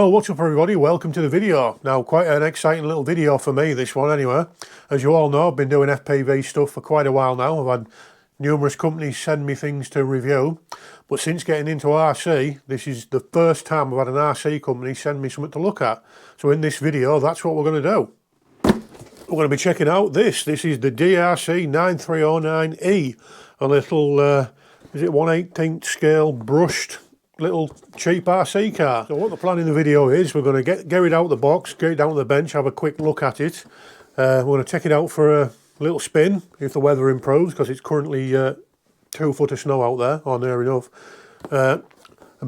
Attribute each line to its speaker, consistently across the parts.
Speaker 1: So what's up everybody, welcome to the video. Now quite an exciting little video for me, this one anyway. As you all know, I've been doing FPV stuff for quite a while now. I've had numerous companies send me things to review, but since getting into RC, this is the first time I've had an RC company send me something to look at. So in this video, that's what we're going to do. We're going to be checking out this. This is the DRC 9309E, a little, is it 1/18 scale brushed little cheap RC car. So what the plan in the video is, we're going to get it out of the box, get it down to the bench, have a quick look at it. We're going to take it out for a little spin if the weather improves, because it's currently 2 foot of snow out there, or near enough, and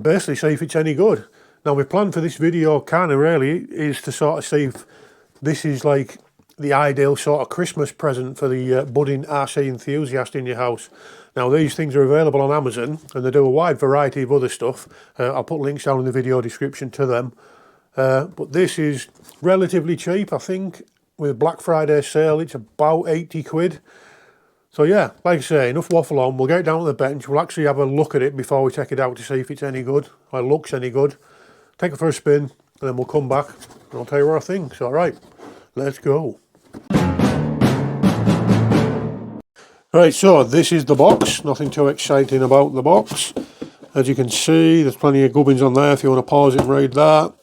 Speaker 1: basically see if it's any good. Now my plan for this video kind of really is to sort of see if this is like the ideal sort of Christmas present for the budding RC enthusiast in your house. Now these things are available on Amazon and they do a wide variety of other stuff. I'll put links down in the video description to them. But this is relatively cheap. I think with Black Friday sale it's about 80 quid. So yeah, like I say, enough waffle on. We'll get it down to the bench. We'll actually have a look at it before we take it out to see if it's any good, or looks any good. Take it for a spin and then we'll come back and I'll tell you what I think. So alright, let's go. Right, so this is the box. Nothing too exciting about the box. As you can see, there's plenty of gubbins on there if you want to pause it and read that.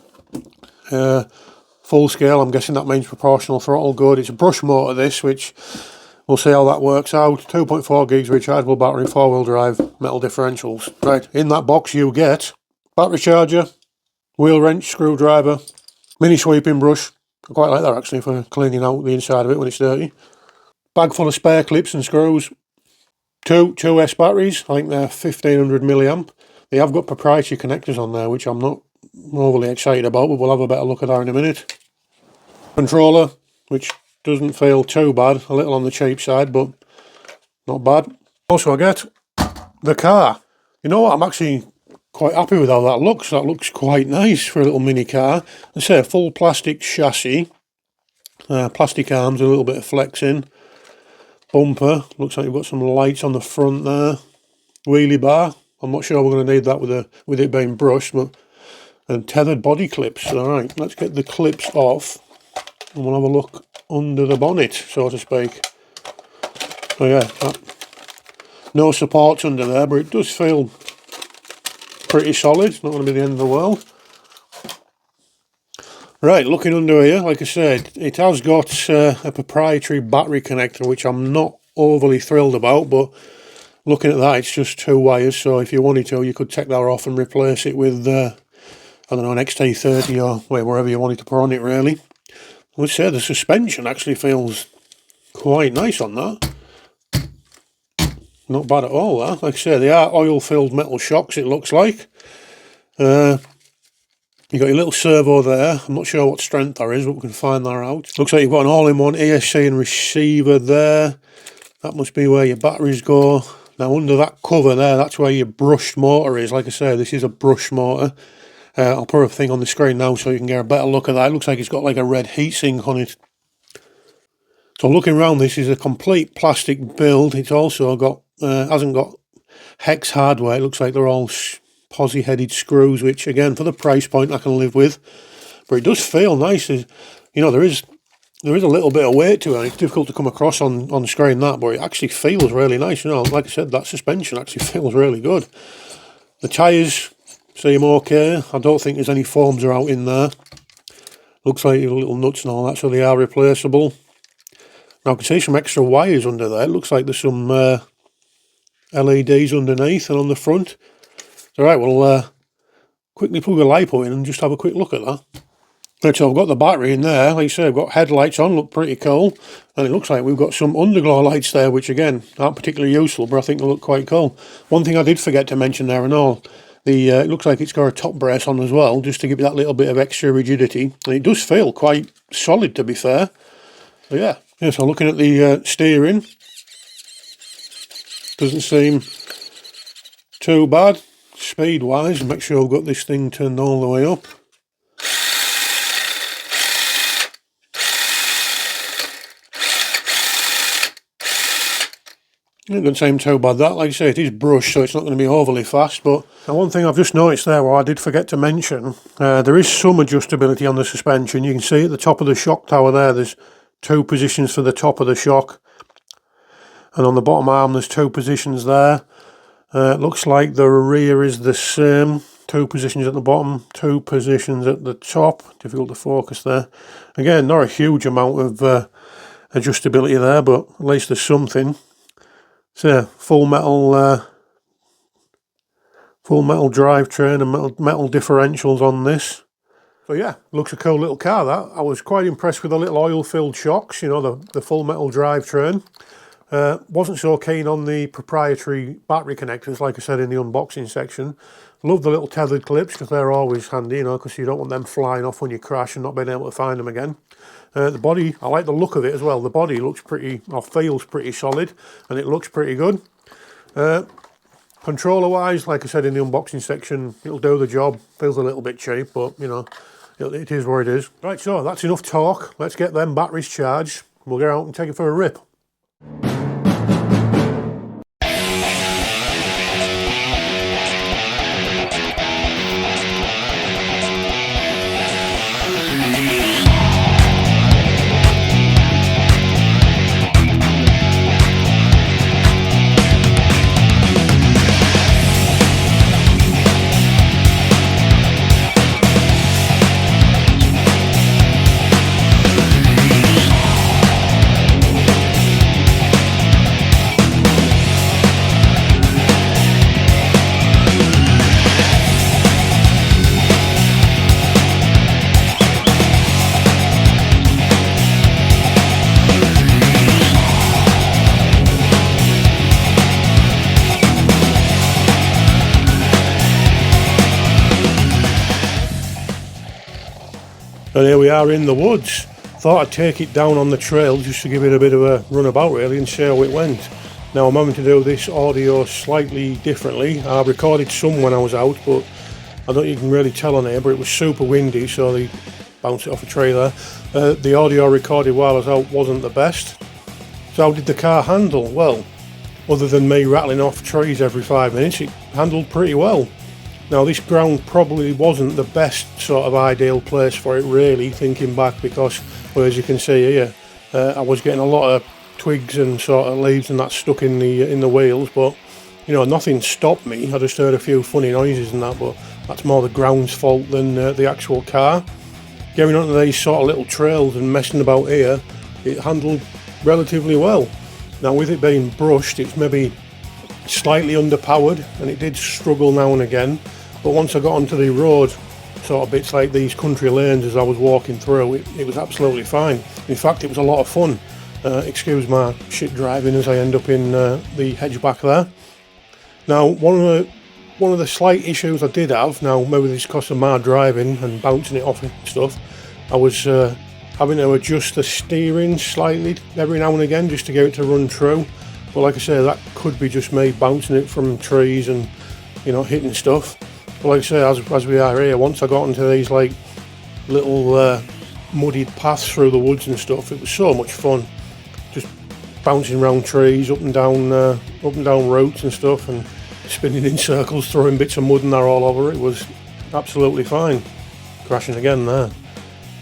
Speaker 1: Full scale, I'm guessing that means proportional throttle, good. It's a brush motor this, which we'll see how that works out. 2.4 gigs rechargeable battery, 4-wheel drive, metal differentials. Right, in that box you get battery charger, wheel wrench, screwdriver, mini sweeping brush. I quite like that actually for cleaning out the inside of it when it's dirty. Bag full of spare clips and screws. Two 2S batteries, I think they're 1500 milliamp. They have got proprietary connectors on there, which I'm not overly excited about, but we'll have a better look at that in a minute. Controller, which doesn't feel too bad, a little on the cheap side, but not bad. Also I get the car. You know what, I'm actually quite happy with how that looks. That looks quite nice for a little mini car. I say a full plastic chassis, plastic arms, a little bit of flexing. Bumper, looks like you've got some lights on the front there. Wheelie bar, I'm not sure we're going to need that with it being brushed, but and tethered body clips. Alright, let's get the clips off and we'll have a look under the bonnet, so to speak. So yeah, no supports under there, but it does feel pretty solid. It's not going to be the end of the world. Right, looking under here, like I said, it has got a proprietary battery connector, which I'm not overly thrilled about, but looking at that, it's just 2 wires, so if you wanted to, you could take that off and replace it with, I don't know, an XT30 or wherever you wanted to put on it, really. I would say the suspension actually feels quite nice on that. Not bad at all, that. Like I say, they are oil-filled metal shocks, it looks like. You've got your little servo there. I'm not sure what strength that is, but we can find that out. Looks like you've got an all-in-one ESC and receiver there. That must be where your batteries go. Now under that cover there, that's where your brushed motor is. Like I say, this is a brush motor. I'll put a thing on the screen now so you can get a better look at that. It looks like it's got like a red heatsink on it. So looking around, this is a complete plastic build. It's also got, hasn't got hex hardware. It looks like they're all posi headed screws, which again for the price point I can live with, but it does feel nice. You know, there is a little bit of weight to it. It's difficult to come across on screen that, but it actually feels really nice. You know, like I said, that suspension actually feels really good. The tyres seem okay. I don't think there's any foams are out in there. Looks like little nuts and all that, so they are replaceable. Now I can see some extra wires under there. It looks like there's some LEDs underneath and on the front. Alright, we'll quickly plug a LiPo in and just have a quick look at that. Right, so I've got the battery in there. Like I say, I've got headlights on, look pretty cool. And it looks like we've got some underglow lights there, which again, aren't particularly useful, but I think they look quite cool. One thing I did forget to mention there and all, it looks like it's got a top brace on as well, just to give it that little bit of extra rigidity. And it does feel quite solid, to be fair. So yeah, so looking at the steering, doesn't seem too bad. Speed wise, make sure I've got this thing turned all the way up. It doesn't seem too bad that. Like I say, it is brushed, so it's not going to be overly fast. But one thing I've just noticed there, what I did forget to mention, there is some adjustability on the suspension. You can see at the top of the shock tower there, there's two positions for the top of the shock. And on the bottom arm, there's two positions there. It looks like the rear is the same. Two positions at the bottom, two positions at the top. Difficult to focus there. Again, not a huge amount of adjustability there, but at least there's something. So full metal drivetrain and metal differentials on this. So yeah, looks a cool little car that. I was quite impressed with the little oil-filled shocks, you know, the full metal drivetrain. Wasn't so keen on the proprietary battery connectors, like I said in the unboxing section. Love the little tethered clips because they're always handy, you know, because you don't want them flying off when you crash and not being able to find them again. The body, I like the look of it as well. The body looks pretty, or feels pretty solid, and it looks pretty good. Controller wise, like I said in the unboxing section, it'll do the job. Feels a little bit cheap, but you know, it is what it is. Right, so that's enough talk. Let's get them batteries charged. We'll get out and take it for a rip. And here we are in the woods. Thought I'd take it down on the trail just to give it a bit of a runabout really and see how it went. Now I'm having to do this audio slightly differently. I recorded some when I was out, but I don't know if you can really tell on here, but it was super windy, so they bounced it off a tree there. The audio recorded while I was out wasn't the best. So how did the car handle? Well, other than me rattling off trees every 5 minutes, it handled pretty well. Now this ground probably wasn't the best sort of ideal place for it really, thinking back, because, well, as you can see here, I was getting a lot of twigs and sort of leaves and that stuck in the wheels, but you know, nothing stopped me. I just heard a few funny noises and that, but that's more the ground's fault than the actual car. Getting onto these sort of little trails and messing about here, it handled relatively well. Now with it being brushed, it's maybe slightly underpowered and it did struggle now and again. But once I got onto the road, sort of bits like these country lanes as I was walking through, it was absolutely fine. In fact, it was a lot of fun. Excuse my shit driving as I end up in the hedge back there. Now, one of the slight issues I did have, now maybe this is because of my driving and bouncing it off and stuff, I was having to adjust the steering slightly every now and again just to get it to run true. But like I say, that could be just me bouncing it from trees and, you know, hitting stuff. But like I say, as we are here, once I got into these like little muddied paths through the woods and stuff, it was so much fun. Just bouncing around trees, up and down routes and stuff, and spinning in circles, throwing bits of mud and that all over. It was absolutely fine. Crashing again there.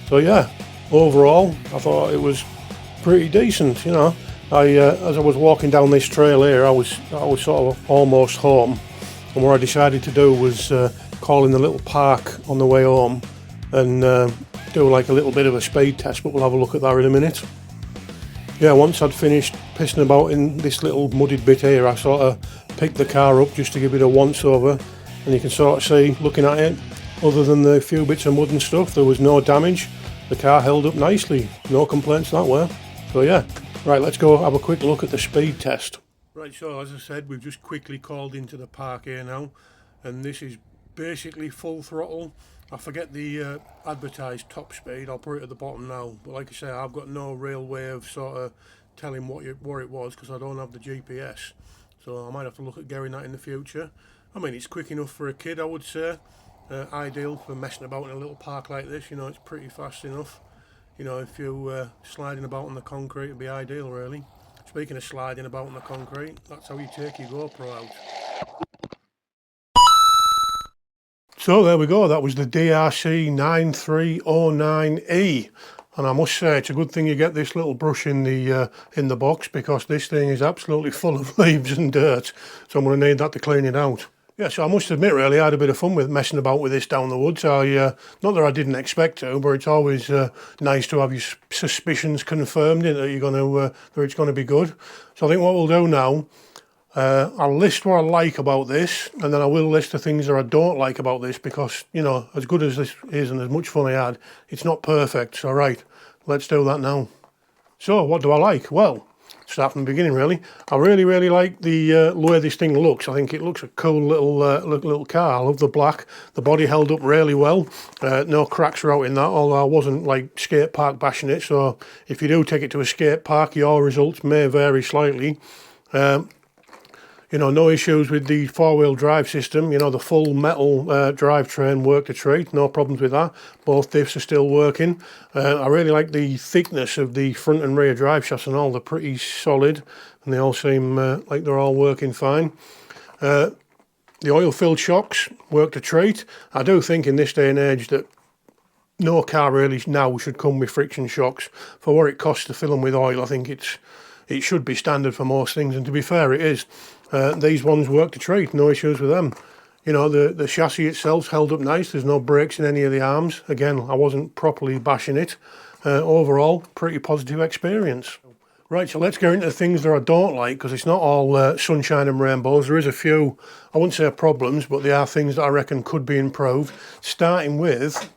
Speaker 1: So yeah, overall, I thought it was pretty decent. You know, as I was walking down this trail here, I was sort of almost home. And what I decided to do was call in the little park on the way home and do like a little bit of a speed test, but we'll have a look at that in a minute. Yeah, once I'd finished pissing about in this little mudded bit here, I sort of picked the car up just to give it a once over, and you can sort of see, looking at it, other than the few bits of mud and stuff, there was no damage. The car held up nicely, no complaints that way. So yeah, right, let's go have a quick look at the speed test. Right, so as I said, we've just quickly called into the park here now, and this is basically full throttle. I forget the advertised top speed, I'll put it at the bottom now, but like I say, I've got no real way of sort of telling where it was because I don't have the GPS, so I might have to look at getting that in the future. I mean, it's quick enough for a kid, I would say. Ideal for messing about in a little park like this, you know, it's pretty fast enough. You know, if you're sliding about on the concrete, it'd be ideal really. Speaking of sliding about on the concrete, that's how you take your GoPro out. So there we go, that was the DRC 9309E. And I must say, it's a good thing you get this little brush in the box, because this thing is absolutely full of leaves and dirt. So I'm going to need that to clean it out. Yeah, so I must admit, really, I had a bit of fun with messing about with this down the woods. Not that I didn't expect to, but it's always nice to have your suspicions confirmed that you're going to that it's going to be good. So I think what we'll do now, I'll list what I like about this, and then I will list the things that I don't like about this, because, you know, as good as this is and as much fun I had, it's not perfect. So right, let's do that now. So what do I like? Well, start from the beginning really. I really like the way this thing looks. I think it looks a cool little car. I love the black. The body held up really well. No cracks are out in that, although I wasn't like skate park bashing it. So if you do take it to a skate park, your results may vary slightly. You know, no issues with the four-wheel drive system. You know, the full metal drivetrain worked a treat, no problems with that. Both diffs are still working. I really like the thickness of the front and rear drive shafts and all. They're pretty solid, and they all seem like they're all working fine. The oil-filled shocks worked a treat. I do think in this day and age that no car really now should come with friction shocks. For what it costs to fill them with oil, I think it should be standard for most things, and to be fair, it is. These ones worked a treat, no issues with them. You know, the chassis itself's held up nice. There's no breaks in any of the arms. Again, I wasn't properly bashing it. Overall, pretty positive experience. Right, so let's go into the things that I don't like, because it's not all sunshine and rainbows. There is a few, I wouldn't say problems, but there are things that I reckon could be improved. Starting with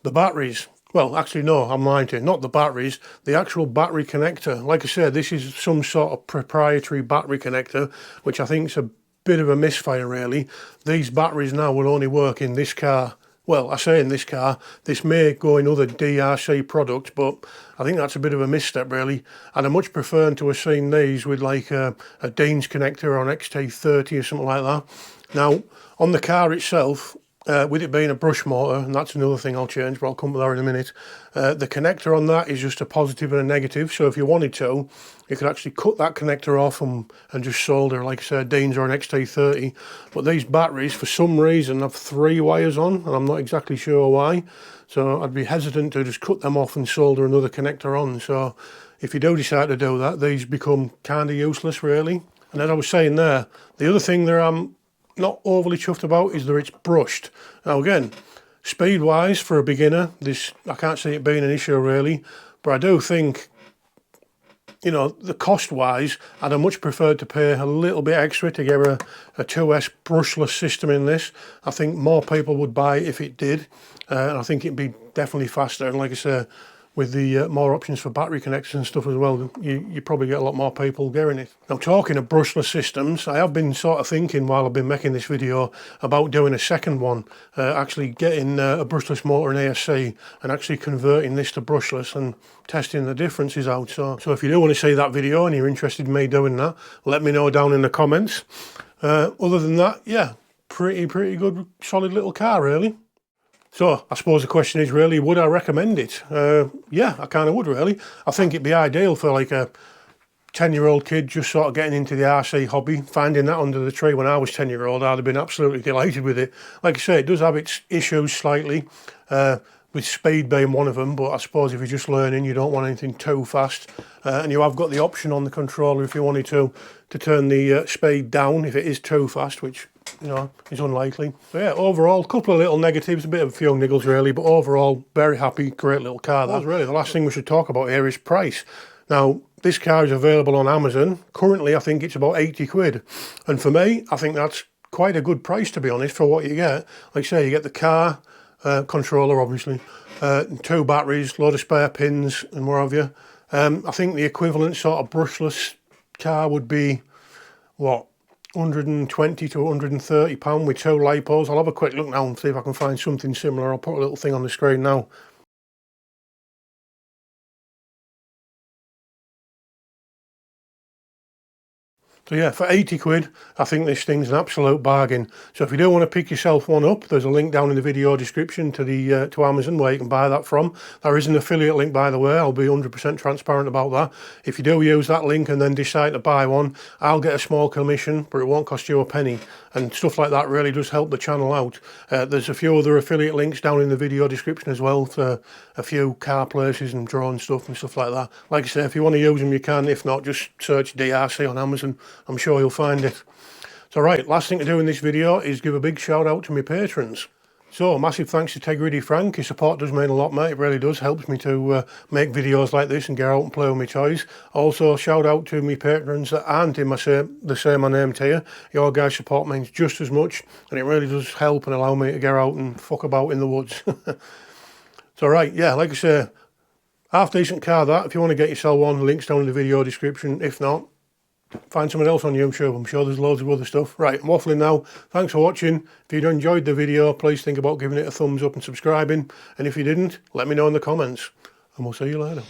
Speaker 1: the batteries. Well, actually, no, I'm lying to you. Not the batteries, the actual battery connector. Like I said, this is some sort of proprietary battery connector, which I think is a bit of a misfire, really. These batteries now will only work in this car. Well, I say in this car, this may go in other DRC products, but I think that's a bit of a misstep, really. I'd have much preferred to have seen these with like a Dean's connector or an XT30 or something like that. Now, on the car itself, with it being a brush motor, and that's another thing I'll change, but I'll come to that in a minute. The connector on that is just a positive and a negative, so if you wanted to, you could actually cut that connector off and just solder, like I said, Dean's or an XT30. But these batteries, for some reason, have 3 wires on, and I'm not exactly sure why. So I'd be hesitant to just cut them off and solder another connector on. So if you do decide to do that, these become kind of useless, really. And as I was saying there, the other thing that I'm not overly chuffed about is that it's brushed. Now again, speed wise for a beginner, this, I can't see it being an issue really, but I do think, you know, the cost wise, I'd have much preferred to pay a little bit extra to get a 2S brushless system in this. I think more people would buy it if it did, and I think it'd be definitely faster. And like I say, with the more options for battery connectors and stuff as well, you probably get a lot more people getting it. Now, talking of brushless systems, I have been sort of thinking while I've been making this video about doing a second one, actually getting a brushless motor and ASC and actually converting this to brushless and testing the differences out. So if you do want to see that video and you're interested in me doing that, let me know down in the comments. Other than that, yeah, pretty good, solid little car really. So I suppose the question is really, would I recommend it? Yeah, I kind of would really. I think it'd be ideal for like a 10-year-old kid just sort of getting into the RC hobby. Finding that under the tree when I was 10-year-old, I'd have been absolutely delighted with it. Like I say, it does have its issues slightly, with speed being one of them, but I suppose if you're just learning, you don't want anything too fast. And you have got the option on the controller if you wanted to turn the speed down if it is too fast, which, you know, is unlikely. So yeah, overall, a couple of little negatives, a bit of a few niggles really, but overall, very happy, great little car. That's really the last thing we should talk about here is price. Now, this car is available on Amazon. Currently, I think it's about 80 quid. And for me, I think that's quite a good price, to be honest, for what you get. Like I say, you get the car, controller, obviously, 2 batteries, load of spare pins, and what have you. I think the equivalent sort of brushless car would be, what, 120 to 130 pound with 2 lipos. I'll have a quick look now and see if I can find something similar. I'll put a little thing on the screen now. So yeah, for 80 quid, I think this thing's an absolute bargain. So if you do want to pick yourself one up, there's a link down in the video description to the to Amazon where you can buy that from. There is an affiliate link, by the way. I'll be 100% transparent about that. If you do use that link and then decide to buy one, I'll get a small commission, but it won't cost you a penny. And stuff like that really does help the channel out. There's a few other affiliate links down in the video description as well for a few car places and drone stuff and stuff like that. Like I say, if you want to use them, you can. If not, just search DRC on Amazon. I'm sure you'll find it. So right, last thing to do in this video is give a big shout out to my patrons. So massive thanks to Tegridy Frank. Your support does mean a lot, mate. It really does. Helps me to make videos like this and get out and play with my toys. Also shout out to my patrons that aren't in the same I named here. Your guys' support means just as much, and it really does help and allow me to get out and fuck about in the woods. So right, yeah, like I say, half decent car that. If you want to get yourself one, links down in the video description. If not, find someone else on YouTube. I'm sure there's loads of other stuff. Right, I'm waffling now. Thanks for watching. If you enjoyed the video, please think about giving it a thumbs up and subscribing. And if you didn't, let me know in the comments. And we'll see you later.